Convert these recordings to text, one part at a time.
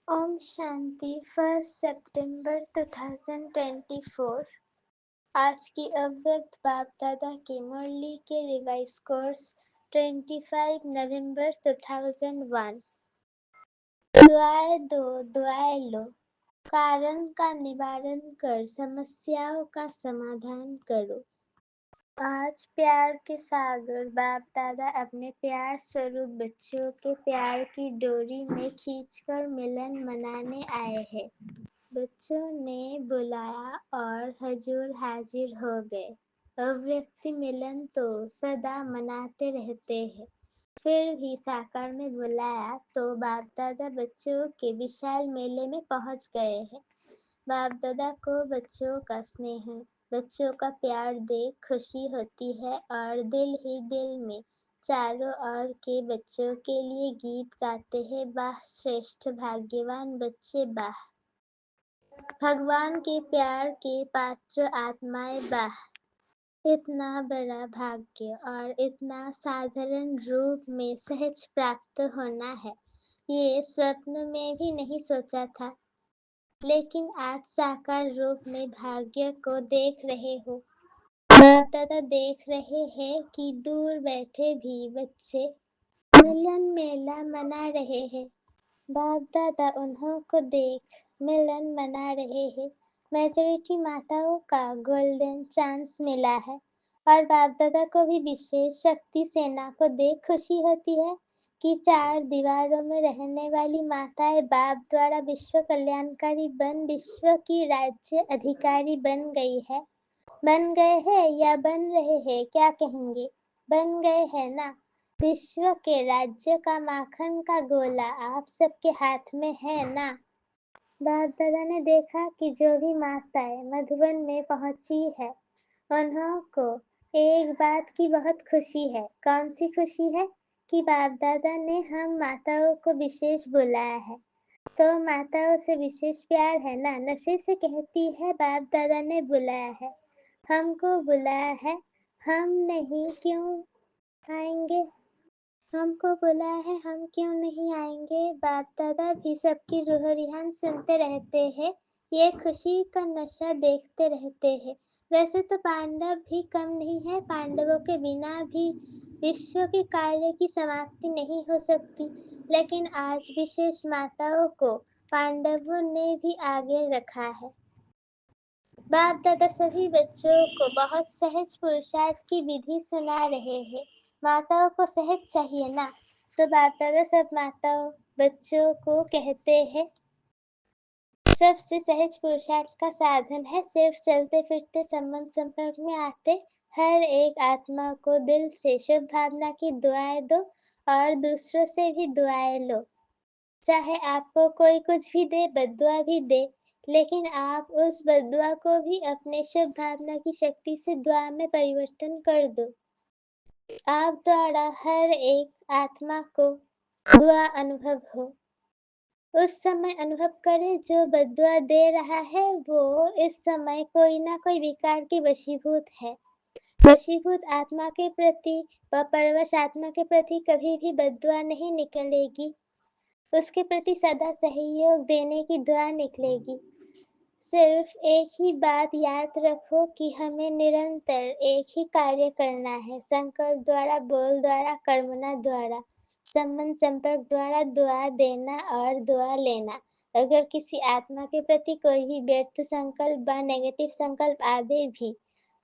ओम शांति 1 सितंबर 2024। आज की अव्यक्त बाप दादा की मुरली के रिवाइज कोर्स 25 नवंबर 2001। दुआएं दो, दुआएं लो, कारण का निवारण कर समस्याओं का समाधान करो। आज प्यार के सागर बाप दादा अपने प्यार स्वरूप बच्चों के प्यार की डोरी में खींचकर मिलन मनाने आए हैं। बच्चों ने बुलाया और हजूर हाजिर हो गए। अव्यक्त मिलन तो सदा मनाते रहते हैं, फिर भी साकार में बुलाया तो बाप दादा बच्चों के विशाल मेले में पहुंच गए हैं। बाप दादा को बच्चों का स्नेह, बच्चों का प्यार देख खुशी होती है और दिल ही दिल में चारों ओर के बच्चों के लिए गीत गाते हैं, वाह श्रेष्ठ भाग्यवान बच्चे वाह। भगवान के प्यार के पात्र आत्माएं वाह। इतना बड़ा भाग्य और इतना साधारण रूप में सहज प्राप्त होना है, ये स्वप्न में भी नहीं सोचा था। लेकिन आज साकार रूप में भाग्य को देख रहे हो। बाप दादा देख रहे हैं कि दूर बैठे भी बच्चे मिलन मेला मना रहे हैं। बाप दादा उन्हों को देख मिलन मना रहे हैं। मेजॉरिटी माताओं का गोल्डन चांस मिला है और बाप दादा को भी विशेष शक्ति सेना को देख खुशी होती है कि 4 दीवारों में रहने वाली माताएं बाप द्वारा विश्व कल्याणकारी बन विश्व की राज्य अधिकारी बन गई है। बन गए हैं या बन रहे हैं, क्या कहेंगे? बन गए हैं ना। विश्व के राज्य का माखन का गोला आप सबके हाथ में है ना। बाप दादा ने देखा कि जो भी माताएं मधुबन में पहुंची है, उन्हों को एक बात की बहुत खुशी है। कौन सी खुशी है? कि बाप दादा ने हम माताओं को विशेष बुलाया है। तो माताओं से विशेष प्यार है ना। नशे से कहती है बाप दादा ने बुलाया है, हमको बुलाया है, हम नहीं क्यों आएंगे? हमको बुलाया है, हम क्यों नहीं आएंगे? बाप दादा भी सबकी रूह रिहान सुनते रहते हैं, ये खुशी का नशा देखते रहते हैं। वैसे तो पांडव भी कम नहीं है, पांडवों के बिना भी विश्व के कार्य की समाप्ति नहीं हो सकती। लेकिन आज विशेष माताओं को पांडवों ने भी आगे रखा है। बाप दादा सभी बच्चों को बहुत सहज पुरुषार्थ की विधि सुना रहे हैं। माताओं को सहज चाहिए ना, तो बाप दादा सब माताओं बच्चों को कहते हैं सबसे सहज पुरुषार्थ का साधन है सिर्फ चलते फिरते संबंध संपर्क में आते हर एक आत्मा को दिल से शुभ भावना की दुआएं दो और दूसरों से भी दुआएं लो। चाहे आपको कोई कुछ भी दे, बद्दुआ भी दे, लेकिन आप उस बद्दुआ को भी अपने शुभ भावना की शक्ति से दुआ में परिवर्तन कर दो। आप द्वारा हर एक आत्मा को दुआ अनुभव हो। उस समय अनुभव करे जो बद्दुआ दे रहा है वो इस समय कोई ना कोई विकार की वशीभूत है। वशीभूत आत्मा के प्रति व परवश आत्मा के प्रति कभी भी बद्दुआ नहीं निकलेगी, उसके प्रति सदा सहयोग देने की दुआ निकलेगी। सिर्फ एक ही बात याद रखो कि हमें निरंतर एक ही कार्य करना है, संकल्प द्वारा, बोल द्वारा, कर्मना द्वारा, संबंध संपर्क द्वारा दुआ देना और दुआ लेना। अगर किसी आत्मा के प्रति कोई भी व्यर्थ संकल्प व नेगेटिव संकल्प आवे भी,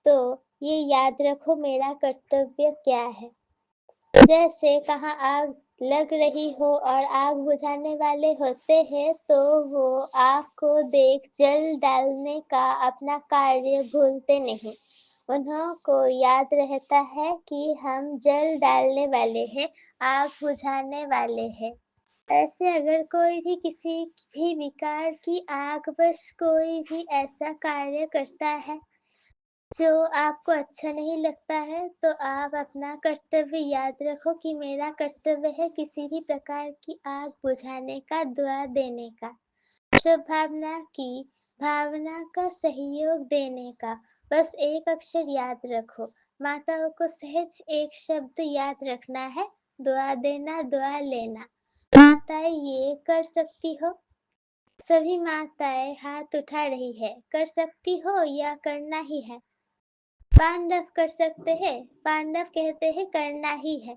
तो ये याद रखो मेरा कर्तव्य क्या है। जैसे कहाँ आग लग रही हो और आग बुझाने वाले होते हैं तो वो आग को देख जल डालने का अपना कार्य भूलते नहीं। उन्हों को याद रहता है कि हम जल डालने वाले हैं, आग बुझाने वाले हैं। ऐसे अगर कोई भी किसी भी विकार की आग बस कोई भी ऐसा कार्य करता है जो आपको अच्छा नहीं लगता है, तो आप अपना कर्तव्य याद रखो कि मेरा कर्तव्य है किसी भी प्रकार की आग बुझाने का, दुआ देने का, शुभ भावना की भावना का सहयोग देने का। बस एक अक्षर याद रखो। माताओं को सहज एक शब्द याद रखना है, दुआ देना, दुआ लेना। माताएं ये कर सकती हो सभी माताएं हाथ उठा रही है। कर सकती हो या करना ही है? पांडव कर सकते हैं। पांडव कहते हैं करना ही है।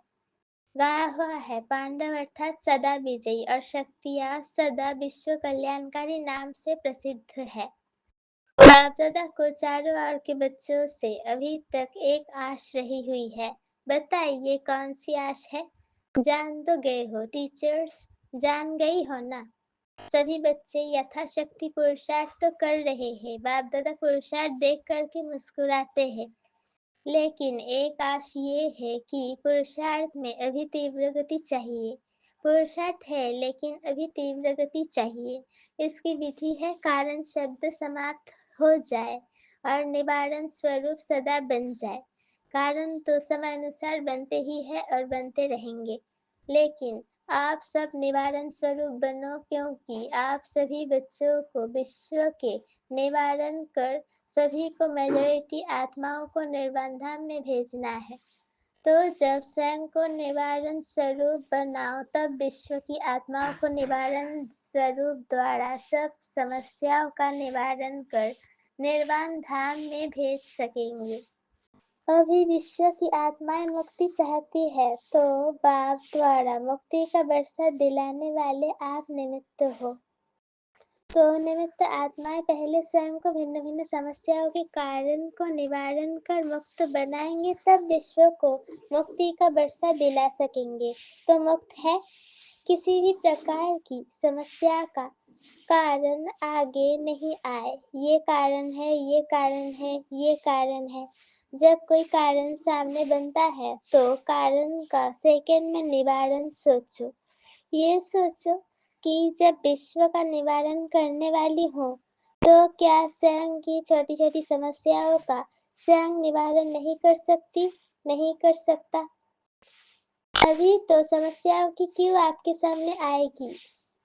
गाया हुआ है पांडव अर्थात सदा विजयी और शक्तियाँ सदा विश्व कल्याणकारी नाम से प्रसिद्ध है। बाप दादा को चारों ओर के बच्चों से अभी तक एक आश रही हुई है। बताइए कौन सी आश है? जान तो गए हो टीचर्स, जान गई हो ना? सभी बच्चे यथाशक्ति पुरुषार्थ तो कर रहे हैं। बाप दादा पुरुषार्थ देख करके मुस्कुराते हैं। लेकिन एक आश ये है कि पुरुषार्थ में अभी तीव्र गति चाहिए। पुरुषार्थ है लेकिन अभी तीव्र गति चाहिए। इसकी विधि है कारण शब्द समाप्त हो जाए और निवारण स्वरूप सदा बन जाए। कारण तो समय अनुसार बनते ही है और बनते रहेंगे। लेकिन आप सब निवारण स्वरूप बनो क्योंकि आप सभी बच्चों को विश्व के निवारण कर सभी को मेजॉरिटी आत्माओं को निर्वाण धाम में भेजना है। तो जब स्वयं को निवारण स्वरूप बनाओ तब विश्व की आत्माओं को निवारण स्वरूप द्वारा सब समस्याओं का निवारण कर निर्वाण धाम में भेज सकेंगे। अभी विश्व की आत्माएं मुक्ति चाहती है तो बाप द्वारा मुक्ति का बरसा दिलाने वाले आप निमित्त हो। तो निमित्त आत्माएं पहले स्वयं को भिन्न भिन्न समस्याओं के कारण को निवारण कर मुक्त बनाएंगे तब विश्व को मुक्ति का बरसा दिला सकेंगे। तो मुक्त है किसी भी प्रकार की समस्या का कारण आगे नहीं आए। ये कारण है, ये कारण है, ये कारण है। जब कोई कारण सामने बनता है तो कारण का सेकंड में निवारण सोचो। ये सोचो कि जब विश्व का निवारण करने वाली हूँ तो क्या स्वयं की छोटी छोटी समस्याओं का स्वयं निवारण नहीं कर सकती, नहीं कर सकता? अभी तो समस्याओं की क्यों आपके सामने आएगी?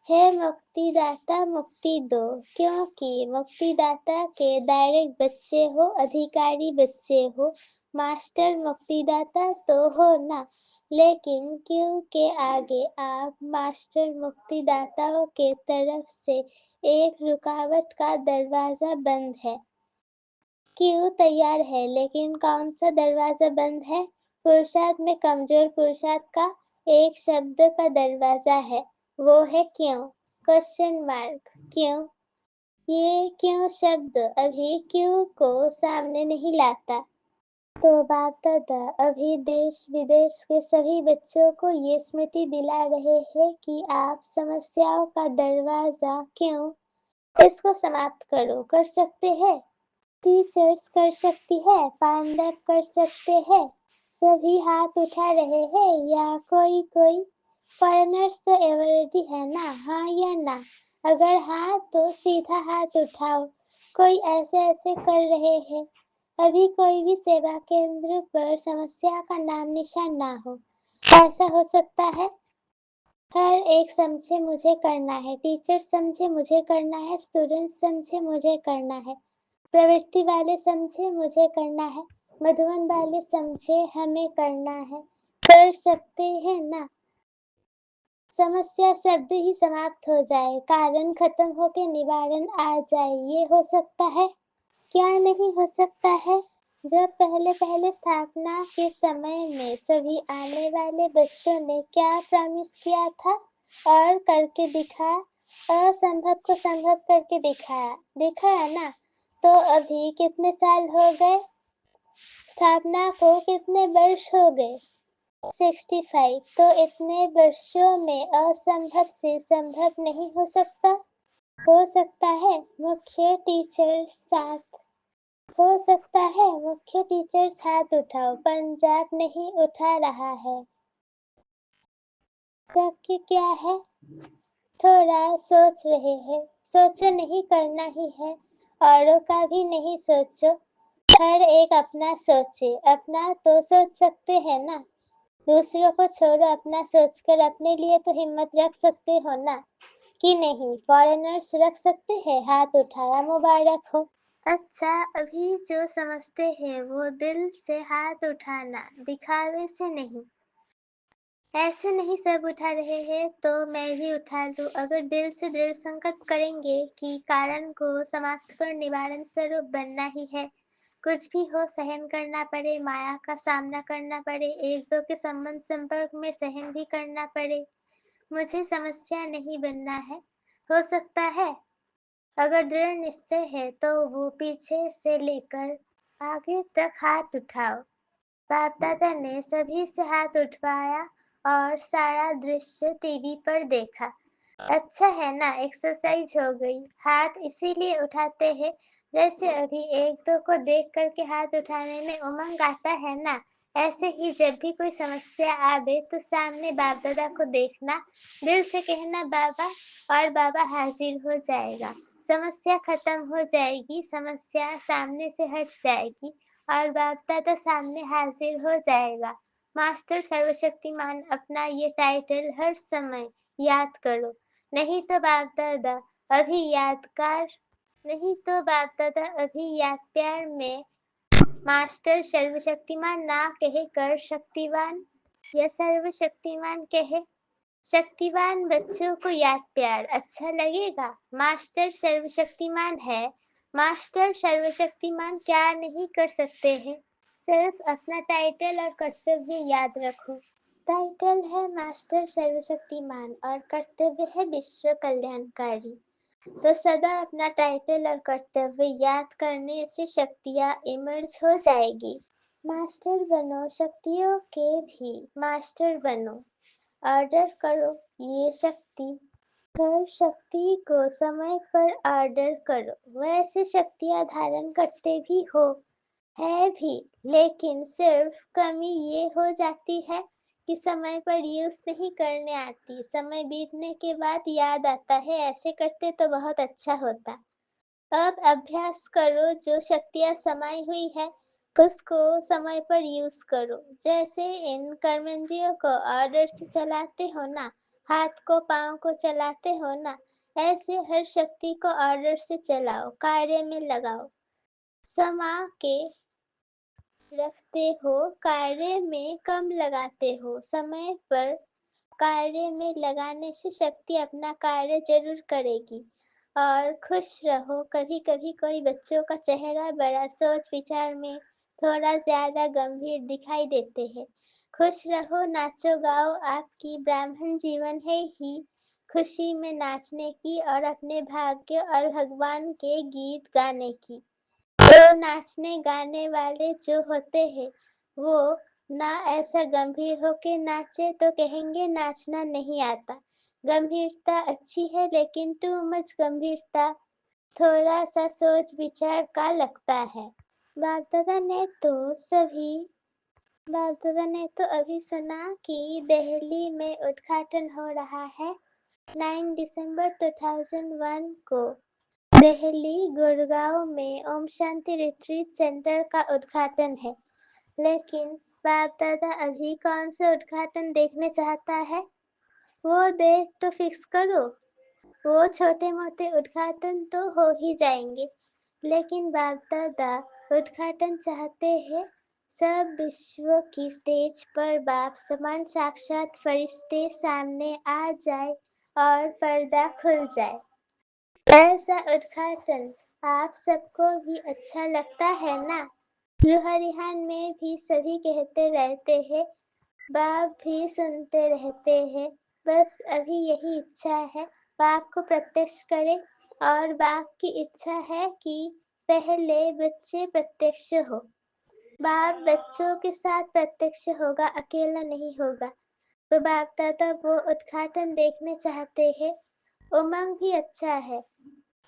हे मुक्तिदाता मुक्ति दो, क्योंकि मुक्तिदाता के डायरेक्ट बच्चे हो, अधिकारी बच्चे हो, मास्टर मुक्तिदाता तो हो ना। लेकिन क्यों के आगे आप मास्टर मुक्तिदाताओं के तरफ से एक रुकावट का दरवाजा बंद है। क्यों तैयार है लेकिन कौन सा दरवाजा बंद है? पुरुषार्थ में कमजोर पुरुषार्थ का एक शब्द का दरवाजा है, वो है क्यों? Question mark. क्यों? ये क्यों शब्द अभी क्यों को सामने नहीं लाता? तो बाप दादा अभी देश विदेश के सभी बच्चों को ये स्मृति दिला रहे हैं कि आप समस्याओं का दरवाजा क्यों, इसको समाप्त करो। कर सकते हैं? टीचर्स कर सकती है, पांडव कर सकते हैं, सभी हाथ उठा रहे हैं या कोई कोई? फॉरेनर्स तो ऑलरेडी है ना, हाँ या ना? अगर हाँ तो सीधा हाथ उठाओ। कोई ऐसे ऐसे कर रहे हैं। अभी कोई भी सेवा केंद्र पर समस्या का नाम निशान ना हो। ऐसा हो सकता है? हर एक समझे मुझे करना है, टीचर समझे मुझे करना है, स्टूडेंट्स समझे मुझे करना है, प्रवृत्ति वाले समझे मुझे करना है, मधुबन वाले समझे हमें करना है। कर सकते हैं ना? समस्या शब्द ही समाप्त हो जाए, कारण खत्म होके निवारण आ जाए, ये हो सकता है? क्या नहीं हो सकता है? जब पहले पहले स्थापना के समय में सभी आने वाले बच्चों ने क्या प्रॉमिस किया था और करके दिखाया, असंभव को संभव करके दिखाया, दिखाया ना? तो अभी कितने साल हो गए? स्थापना को कितने वर्ष हो गए? 65। तो इतने वर्षों में असंभव से संभव नहीं हो सकता? हो सकता है। मुख्य टीचर साथ हो सकता है। मुख्य टीचर्स हाथ उठाओ। पंजाब नहीं उठा रहा है। शक क्या है? थोड़ा सोच रहे हैं। सोचो नहीं, करना ही है। औरों का भी नहीं सोचो, हर एक अपना सोचे। अपना तो सोच सकते हैं ना? दूसरों को छोड़ो, अपना सोचकर अपने लिए तो हिम्मत रख सकते हो ना, कि नहीं? फॉरेनर्स रख सकते हैं? हाथ उठाया, मुबारक हो। अच्छा, अभी जो समझते हैं वो दिल से हाथ उठाना, दिखावे से नहीं। ऐसे नहीं सब उठा रहे हैं तो मैं ही उठा लूं। अगर दिल से दृढ़ संकल्प करेंगे कि कारण को समाप्त कर निवारण स्वरूप बनना ही है, कुछ भी हो सहन करना पड़े, माया का सामना करना पड़े, एक दो के संबंध संपर्क में सहन भी करना पड़े, मुझे समस्या नहीं बनना है। हो सकता है अगर दृढ़ निश्चय है तो वो पीछे से लेकर आगे तक हाथ उठाओ। बाप दादा ने सभी से हाथ उठवाया और सारा दृश्य टीवी पर देखा। अच्छा है ना, एक्सरसाइज हो गई। हाथ इसीलिए उठाते हैं जैसे अभी एक दो को देख करके हाथ उठाने में उमंग आता है ना, ऐसे ही जब भी कोई समस्या आवे तो सामने बाप दादा को देखना, दिल से कहना बाबा, और बाबा हाजिर हो जाएगा। समस्या खत्म हो जाएगी, समस्या सामने से हट जाएगी और बाप दादा सामने हाजिर हो जाएगा। मास्टर सर्वशक्तिमान अपना ये टाइटल हर समय याद करो। नहीं तो बाप दादा अभी यादगार नहीं तो बाप दादा अभी याद प्यार में मास्टर सर्वशक्तिमान ना कहे कर शक्तिवान, या सर्वशक्तिमान कहे शक्तिवान। बच्चों को याद प्यार अच्छा लगेगा। मास्टर सर्वशक्तिमान है, मास्टर सर्वशक्तिमान क्या नहीं कर सकते हैं। सिर्फ अपना टाइटल और कर्तव्य याद रखो। टाइटल है मास्टर सर्वशक्तिमान और कर्तव्य है विश्व कल्याणकारी। तो सदा अपना टाइटल और कर्तव्य याद करने से शक्तियाँ इमर्ज हो जाएगी। मास्टर बनो, शक्तियों के भी मास्टर बनो। ऑर्डर करो ये शक्ति, हर शक्ति को समय पर ऑर्डर करो। वैसे शक्तियाँ धारण करते भी हो, है भी, लेकिन सिर्फ कमी ये हो जाती है कि समय पर यूज नहीं करने आती। समय बीतने के बाद याद आता है ऐसे करते तो बहुत अच्छा होता। अब अभ्यास करो, जो शक्तियाँ समाई हुई है उसको समय पर यूज करो। जैसे इन कर्मेंद्रियों को ऑर्डर से चलाते हो ना, हाथ को पाँव को चलाते हो ना, ऐसे हर शक्ति को ऑर्डर से चलाओ, कार्य में लगाओ। समा के रखते हो, कार्य में कम लगाते हो। समय पर कार्य में लगाने से शक्ति अपना कार्य जरूर करेगी। और खुश रहो। कभी कभी कोई बच्चों का चेहरा बड़ा सोच विचार में थोड़ा ज्यादा गंभीर दिखाई देते हैं। खुश रहो, नाचो गाओ, आपकी ब्राह्मण जीवन है ही खुशी में नाचने की और अपने भाग्य और भगवान के गीत गाने की। तो नाचने गाने वाले जो होते हैं वो ना ऐसा गंभीर होके नाचे तो कहेंगे नाचना नहीं आता। गंभीरता अच्छी है लेकिन टू मच गंभीरता थोड़ा सा सोच विचार का लगता है। बाप दादा ने तो सभी बाप दादा ने तो अभी सुना कि दिल्ली में उद्घाटन हो रहा है 9 दिसंबर 2001 को। दिल्ली गुड़गांव में ओम शांति रिट्रीट सेंटर का उद्घाटन है। लेकिन बाप दादा अभी कौन सा उद्घाटन देखने चाहता है, वो डेट तो फिक्स करो। वो छोटे मोटे उद्घाटन तो हो ही जाएंगे, लेकिन बाप दादा उद्घाटन चाहते हैं सब विश्व की स्टेज पर बाप समान साक्षात फरिश्ते सामने आ जाए और पर्दा खुल जाए। ऐसा उद्घाटन आप सबको भी अच्छा लगता है ना। रुहारिहान में भी सभी कहते रहते हैं, बाप भी सुनते रहते हैं। बस अभी यही इच्छा है बाप को प्रत्यक्ष करें, और बाप की इच्छा है कि पहले बच्चे प्रत्यक्ष हो। बाप बच्चों के साथ प्रत्यक्ष होगा, अकेला नहीं होगा। तो बाप दादा वो उद्घाटन देखने चाहते हैं। उमंग भी अच्छा है।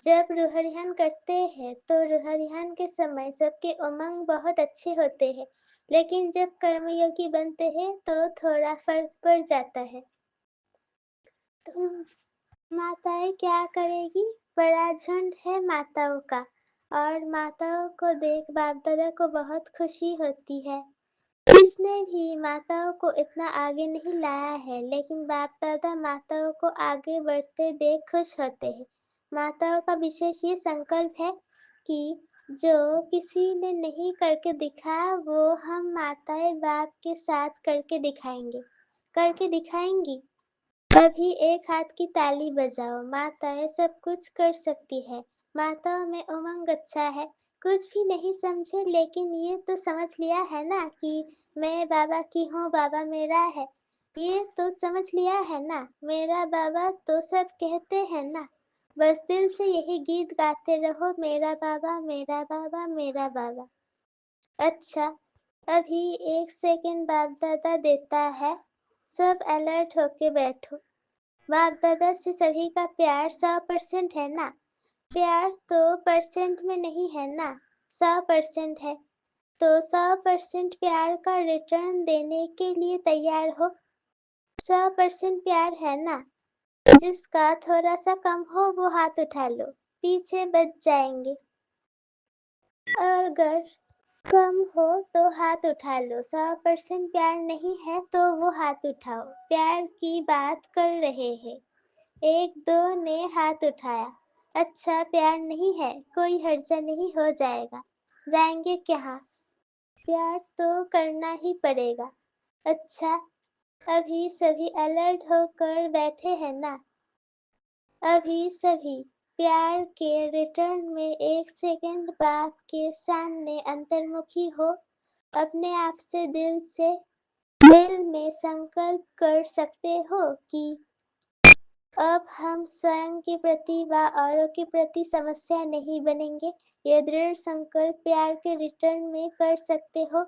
जब रुहरियान करते हैं तो रुहरियान के समय सबके उमंग बहुत अच्छे होते हैं, लेकिन जब कर्मयोगी बनते हैं तो थोड़ा फर्क पड़ जाता है। तुम माताएं क्या करेगी, बड़ा झुंड है माताओं का, और माताओं को देख बाप दादा को बहुत खुशी होती है। किसने भी माताओं को इतना आगे नहीं लाया है, लेकिन बाप दादा माताओं को आगे बढ़ते देख खुश होते हैं। माताओं का विशेष ये संकल्प है कि जो किसी ने नहीं करके दिखाया वो हम माताएं बाप के साथ करके दिखाएंगे। करके दिखाएंगी? अभी एक हाथ की ताली बजाओ, माताएं सब कुछ कर सकती है। माताओं में उमंग अच्छा है। कुछ भी नहीं समझे लेकिन ये तो समझ लिया है ना कि मैं बाबा की हूँ, बाबा मेरा है। ये तो समझ लिया है ना, मेरा बाबा तो सब कहते हैं ना। बस दिल से यही गीत गाते रहो, मेरा बाबा मेरा बाबा मेरा बाबा। अच्छा, अभी 1 सेकंड बाप दादा देता है, सब अलर्ट होके बैठो। बाप दादा से सभी का प्यार 100% है ना? प्यार तो परसेंट में नहीं है ना, 100% है। तो 100% प्यार का रिटर्न देने के लिए तैयार हो। 100% प्यार है ना? जिसका थोड़ा सा कम हो वो हाथ उठा लो, पीछे बच जाएंगे। और अगर कम हो तो हाथ उठा लो। 100% प्यार नहीं है तो वो हाथ उठाओ। प्यार की बात कर रहे हैं। 1-2 ने हाथ उठाया। अच्छा, प्यार नहीं है, कोई हर्जा नहीं, हो जाएगा। जाएंगे कहाँ? प्यार तो करना ही पड़ेगा। अच्छा, अभी सभी अलर्ट होकर बैठे हैं ना? अभी सभी प्यार के रिटर्न में 1 सेकंड बाप के सामने अंतर्मुखी हो। अपने आप से दिल में संकल्प कर सकते हो कि अब हम स्वयं के प्रति व औरों के प्रति समस्या नहीं बनेंगे। ये दृढ़ संकल्प प्यार के रिटर्न में कर सकते हो।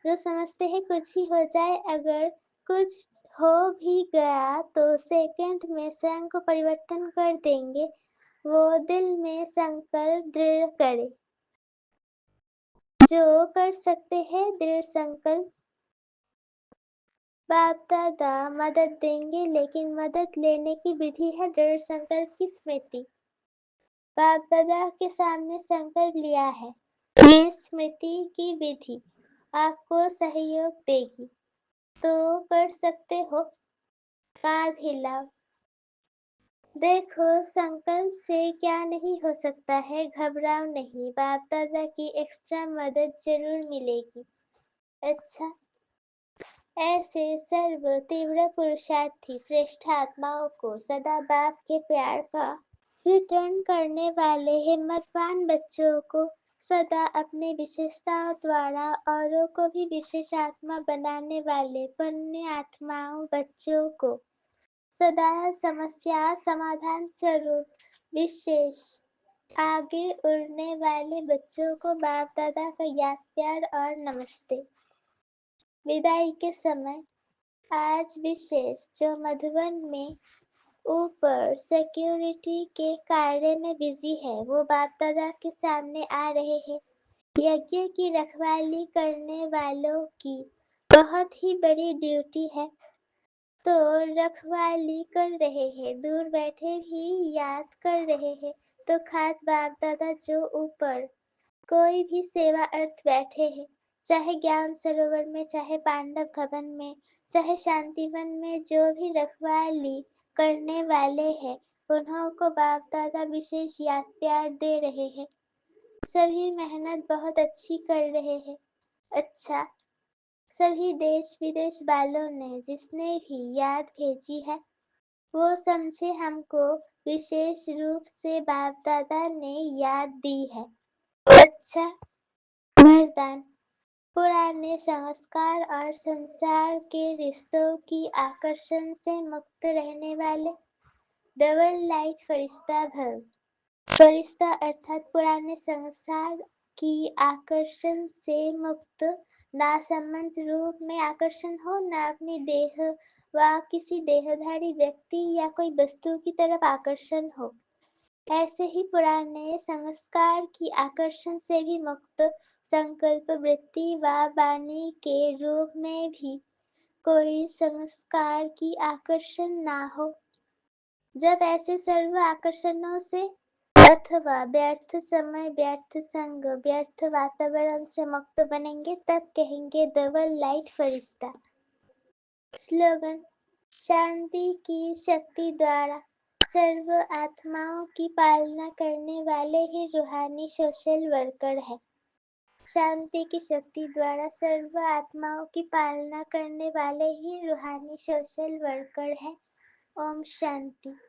जो समझते हैं कुछ भी हो जाए, अगर कुछ हो भी गया तो सेकंड में स्वयं को परिवर्तन कर देंगे। वो दिल में संकल्प दृढ़ करे। जो कर सकते हैं दृढ़ संकल्प। बाप दादा मदद देंगे, लेकिन मदद लेने की विधि है दृढ़ संकल्प की स्मृति। बाप दादा के सामने संकल्प लिया है, ये स्मृति की विधि आपको सहयोग देगी। तो कर सकते हो। कांध हिलाओ। देखो, संकल्प से क्या नहीं हो सकता है, घबराओ नहीं, बाप दादा की एक्स्ट्रा मदद जरूर मिलेगी। अच्छा, ऐसे सर्व तीव्र पुरुषार्थी श्रेष्ठ आत्माओं को सदा बाप के प्यार का रिटर्न करने वाले हिम्मतवान बच्चों को सदा अपनी विशेषताओं द्वारा औरों को भी विशेष आत्मा बनाने वाले पुण्य आत्माओं बच्चों को सदा समस्या समाधान स्वरूप विशेष आगे उड़ने वाले बच्चों को बाप दादा का याद प्यार और नमस्ते। विदाई के समय आज विशेष जो मधुबन में ऊपर सिक्योरिटी के कार्य में बिजी है, वो बाप दादा के सामने आ रहे हैं। यज्ञ की रखवाली करने वालों की बहुत ही बड़ी ड्यूटी है, तो रखवाली कर रहे हैं, दूर बैठे भी याद कर रहे हैं। तो खास बाप दादा जो ऊपर कोई भी सेवा अर्थ बैठे हैं, चाहे ज्ञान सरोवर में, चाहे पांडव भवन में, चाहे शांतिवन में, जो भी रखवाली करने वाले हैं, उन्हों को बाप दादा विशेष याद प्यार दे रहे हैं। सभी मेहनत बहुत अच्छी कर रहे हैं। अच्छा, सभी देश विदेश वालों ने जिसने भी याद भेजी है, वो समझे हमको विशेष रूप से बाप दादा ने याद दी है। अच्छा, वरदान। पुराने संस्कार और संसार के रिश्तों की आकर्षण से मुक्त रहने वाले डबल लाइट फरिश्ता भव। फरिश्ता अर्थात पुराने संसार की आकर्षण से मुक्त, ना संबंध रूप में आकर्षण हो, ना अपनी देह व किसी देहधारी व्यक्ति या कोई वस्तु की तरफ आकर्षण हो। ऐसे ही पुराने संस्कार की आकर्षण से भी मुक्त, संकल्प वृत्ति व वाणी के रूप में भी कोई संस्कार की आकर्षण ना हो। जब ऐसे सर्व आकर्षणों से अथवा व्यर्थ समय, व्यर्थ संग, व्यर्थ वातावरण से मुक्त बनेंगे, तब कहेंगे डबल लाइट फरिश्ता। स्लोगन। शांति की शक्ति द्वारा सर्व आत्माओं की पालना करने वाले ही रूहानी सोशल वर्कर है। शांति की शक्ति द्वारा सर्व आत्माओं की पालना करने वाले ही रूहानी सोशल वर्कर हैं। ओम शांति।